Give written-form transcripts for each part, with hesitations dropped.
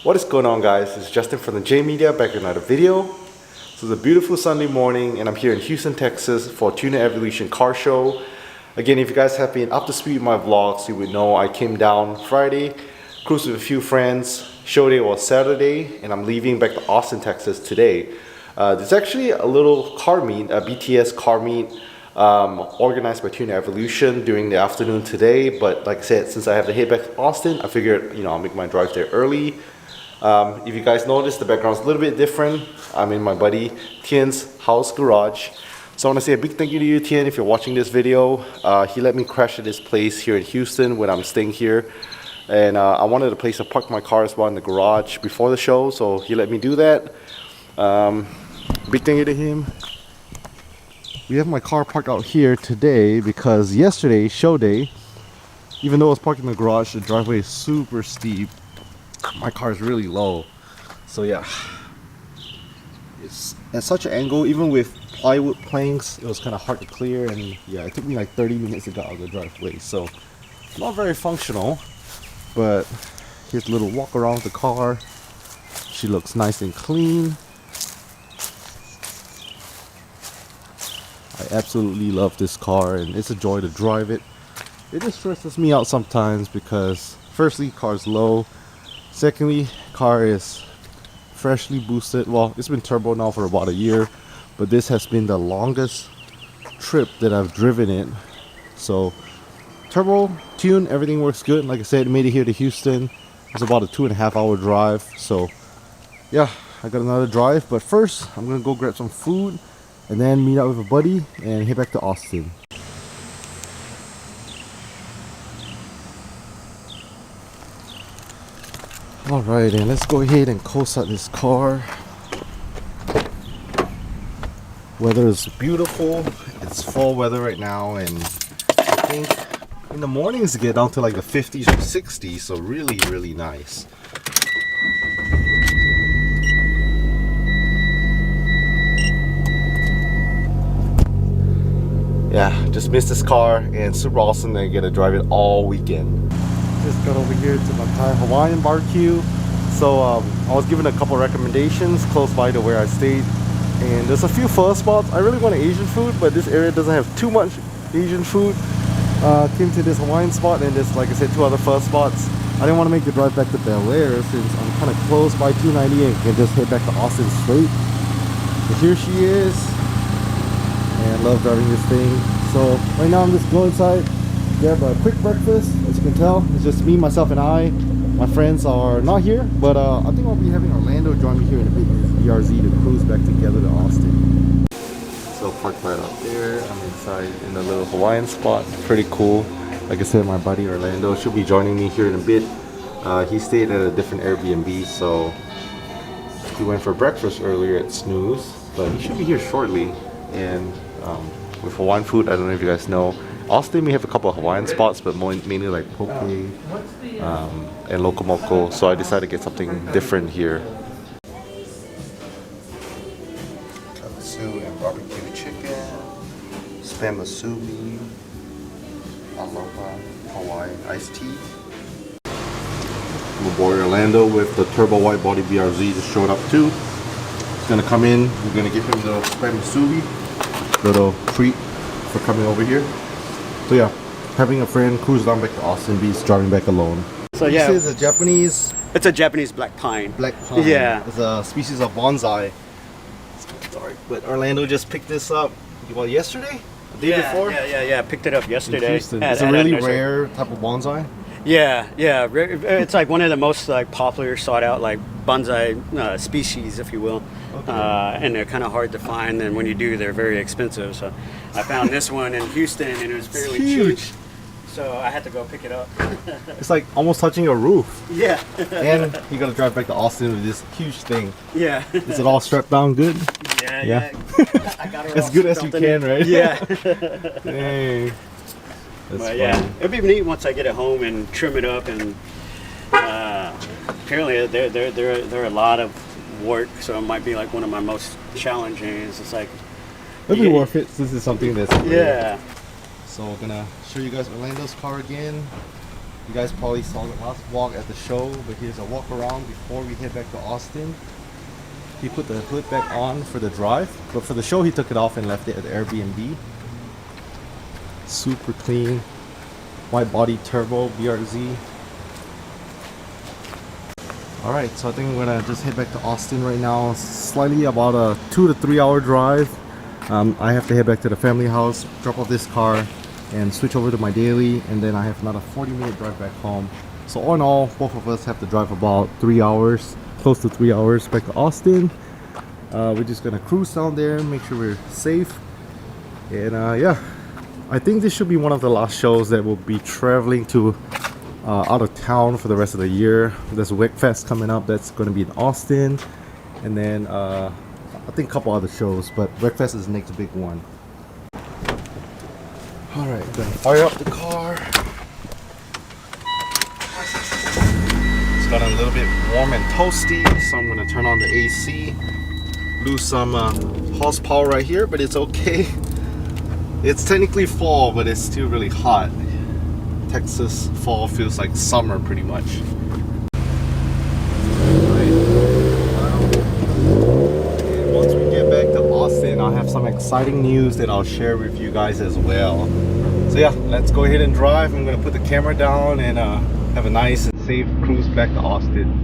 What is going on, guys? It's Justin from the J Media back with another video. So it's a beautiful Sunday morning and I'm here in Houston, Texas for Tuna Evolution car show. Again, if you guys have been up to speed with my vlogs, you would know I came down Friday, cruised with a few friends. Show day was Saturday and I'm leaving back to Austin, Texas today. There's actually a little car meet, a BTS car meet organized by Tuna Evolution during the afternoon today. But like I said, since I have to head back to Austin, I figured, I'll make my drive there early. If you guys notice, the background's a little bit different. I'm in my buddy Tien's house garage. So I want to say a big thank you to you, Tien, if you're watching this video. He let me crash at his place here in Houston when I'm staying here. And I wanted a place to park my car as well in the garage before the show, so he let me do that. Big thank you to him. We have my car parked out here today because yesterday, show day, even though I was parked in the garage, the driveway is super steep. My car is really low, so yeah, it's at such an angle. Even with plywood planks, it was kind of hard to clear, and yeah, it took me like 30 minutes to get out of the driveway, so not very functional. But here's a little walk around the car. She looks nice and clean. I absolutely love this car and it's a joy to drive it. It just stresses me out sometimes because firstly, car's low. Secondly, car is freshly boosted. Well, it's been turbo now for about a year, but this has been the longest trip that I've driven it. So turbo, tune, everything works good. Like I said, made it here to Houston. It's about a 2.5 hour drive. So yeah, I got another drive, but first I'm gonna go grab some food and then meet up with a buddy and head back to Austin. Alright, and let's go ahead and coast out this car. Weather is beautiful. It's fall weather right now, and I think in the mornings it get down to like the 50s or 60s, so really nice. Yeah, just missed this car and super awesome that I get to drive it all weekend. Just got over here to my Hawaiian BBQ. So I was given a couple recommendations close by to where I stayed, and there's a few pho spots. I really want Asian food, but this area doesn't have too much Asian food. Came to this Hawaiian spot, and there's, like I said, 2 other pho spots. I didn't want to make the drive back to Bel Air since I'm kind of close by 298 and just head back to Austin straight. But here she is, and I love driving this thing. So right now I'm just going inside, grab a quick breakfast. As you can tell, it's just me, myself, and I. My friends are not here, but I think I'll be having Orlando join me here in a bit in his BRZ to cruise back together to Austin. So parked right out there. I'm inside in the little Hawaiian spot. Pretty cool. Like I said, my buddy Orlando should be joining me here in a bit. He stayed at a different Airbnb, so he went for breakfast earlier at Snooze, but he should be here shortly. And with Hawaiian food, I don't know if you guys know, Austin may have a couple of Hawaiian spots, but mainly like poke and lokomoko, so I decided to get something different here. Katsu and barbecue chicken, spam musubi, aloha, Hawaiian iced tea. My boy Orlando with the turbo white body BRZ just showed up too. He's gonna come in, we're gonna give him the spam musubi, little treat for coming over here. So yeah, having a friend cruise down back to Austin beats driving back alone. So yeah, this is a Japanese... It's a Japanese black pine. Black pine. Yeah. It's a species of bonsai. Sorry, but Orlando just picked this up, well, yesterday? The day before? Yeah. Picked it up yesterday. It's a really rare type of bonsai. Yeah. It's like one of the most popular, sought out bonsai species, if you will. Okay. And they're kind of hard to find, and when you do, they're very expensive. So I found this one in Houston, and it was fairly cheap. So I had to go pick it up. It's like almost touching a roof. Yeah. And you gotta drive back to Austin with this huge thing. Yeah. Is it all strapped down good? Yeah. I got it as good as you can, right? Yeah. Hey. That's funny. Yeah, it'd be neat once I get it home and trim it up, and apparently there are a lot of work, so it might be like one of my most challenging. It's like it'll be worth it since it's something that's yeah. So we're gonna show you guys Orlando's car again. You guys probably saw the last vlog at the show, but here's a walk around before we head back to Austin. He put the hood back on for the drive, but for the show he took it off and left it at the Airbnb. Super clean, wide body turbo BRZ. Alright, so I think we're gonna just head back to Austin right now. Slightly about a 2 to 3 hour drive. I have to head back to the family house, drop off this car, and switch over to my daily, and then I have another 40-minute drive back home. So all in all, both of us have to drive about 3 hours, close to 3 hours back to Austin. We're just gonna cruise down there, make sure we're safe, and yeah, I think this should be one of the last shows that we'll be traveling to out of town for the rest of the year. There's WECFest coming up that's going to be in Austin, and then I think a couple other shows, but WECFest is the next big one. Alright, I'm gonna fire up the car. It's gotten a little bit warm and toasty, so I'm gonna turn on the AC. Lose some horsepower right here, but it's okay. It's technically fall, but it's still really hot. Texas fall feels like summer pretty much. And once we get back to Austin, I'll have some exciting news that I'll share with you guys as well. So yeah, let's go ahead and drive. I'm gonna put the camera down and have a nice and safe cruise back to Austin.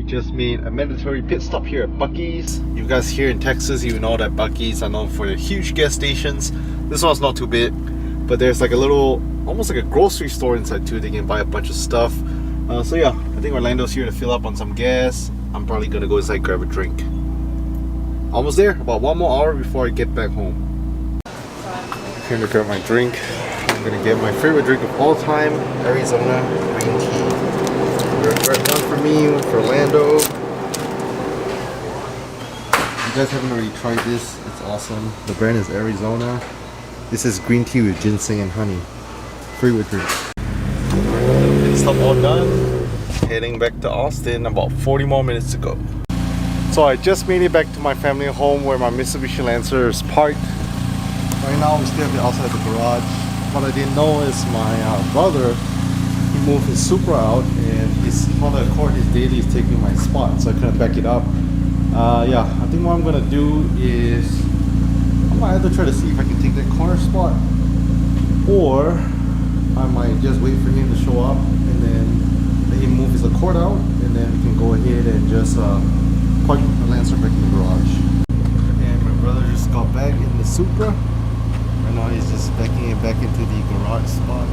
Just made a mandatory pit stop here at Buc-ee's. You guys here in Texas, you know that Buc-ee's are known for their huge gas stations. This one's not too big, but there's like a little, almost like a grocery store inside too. They can buy a bunch of stuff. So yeah, I think Orlando's here to fill up on some gas. I'm probably gonna go inside grab a drink. Almost there, about 1 more hour before I get back home. Here to grab my drink. I'm gonna get my favorite drink of all time, Arizona green tea. One for me, one for Orlando. If you guys haven't already tried this, it's awesome. The brand is Arizona. This is green tea with ginseng and honey. Favorite drink. Pit stop all done. Heading back to Austin, about 40 more minutes to go. So I just made it back to my family home where my Mitsubishi Lancer is parked. Right now we still have it outside the garage. What I didn't know is my brother, he moved his Supra out, and his Honda Accord, his daily, is taking my spot, so I couldn't back it up. Yeah, I think what I'm gonna do is I might either try to see if I can take that corner spot, or I might just wait for him to show up and then let him move his Accord out, and then we can go ahead and just park the Lancer back in the garage. And my brother just got back in the Supra. Right now he's just backing it back into the garage spot.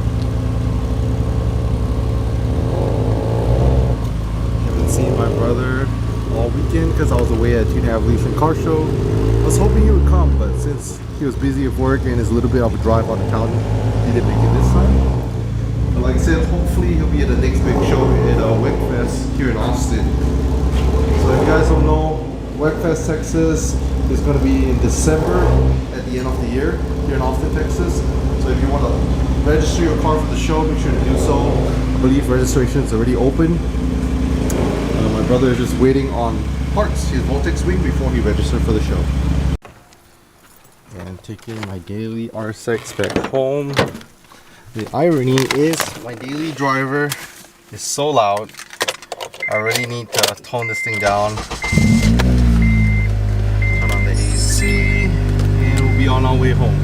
Seen my brother all weekend because I was away at 2.5 Leash and Car Show. I was hoping he would come, but since he was busy at work and it's a little bit of a drive on the county, he didn't make it this time. But like I said, hopefully he'll be at the next big show at WECFest here in Austin. So if you guys don't know, WECFest Texas is going to be in December at the end of the year here in Austin, Texas. So if you want to register your car for the show, make sure to do so. I believe registration is already open. My brother is just waiting on parts, his Voltex wing, before he registered for the show. And taking my daily R6 back home. The irony is my daily driver is so loud. I really need to tone this thing down. Turn on the AC and we'll be on our way home.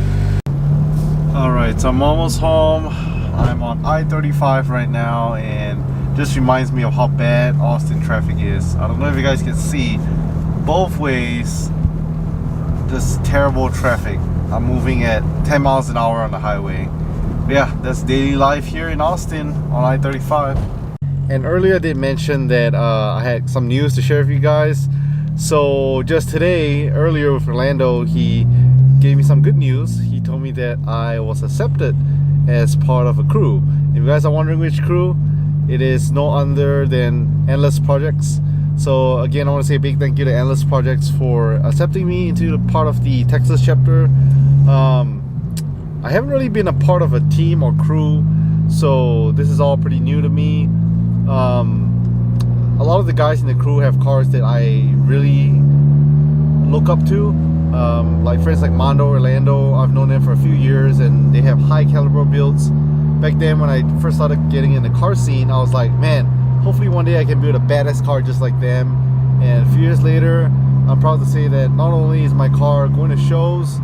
Alright, so I'm almost home. I'm on I-35 right now, and just reminds me of how bad Austin traffic is. I don't know if you guys can see, both ways, just terrible traffic. I'm moving at 10 miles an hour on the highway. But yeah, that's daily life here in Austin on I-35. And earlier I did mention that I had some news to share with you guys. So just today, earlier with Orlando, he gave me some good news. He told me that I was accepted as part of a crew. If you guys are wondering which crew, it is no other than Endless Projects. So again, I want to say a big thank you to Endless Projects for accepting me into the part of the Texas chapter. I haven't really been a part of a team or crew, so this is all pretty new to me. A a lot of the guys in the crew have cars that I really look up to. Like friends like Mondo, Orlando, I've known them for a few years and they have high caliber builds. Back then when I first started getting in the car scene, I was like, man, hopefully one day I can build a badass car just like them. And a few years later, I'm proud to say that not only is my car going to shows,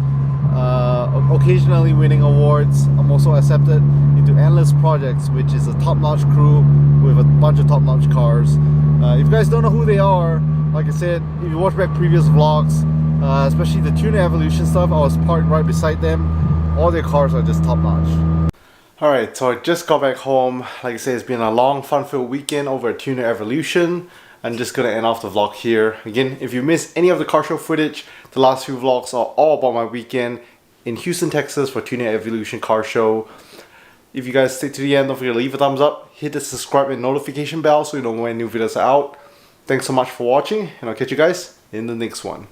occasionally winning awards, I'm also accepted into Endless Projects, which is a top-notch crew with a bunch of top-notch cars. If you guys don't know who they are, like I said, if you watch back previous vlogs, especially the Tuner Evolution stuff, I was parked right beside them. All their cars are just top-notch. Alright, so I just got back home. Like I said, it's been a long, fun-filled weekend over at Tuner Evolution. I'm just gonna end off the vlog here. Again, if you missed any of the car show footage, the last few vlogs are all about my weekend in Houston, Texas for Tuner Evolution Car Show. If you guys stick to the end, don't forget to leave a thumbs up, hit the subscribe and notification bell so you know when new videos are out. Thanks so much for watching, and I'll catch you guys in the next one.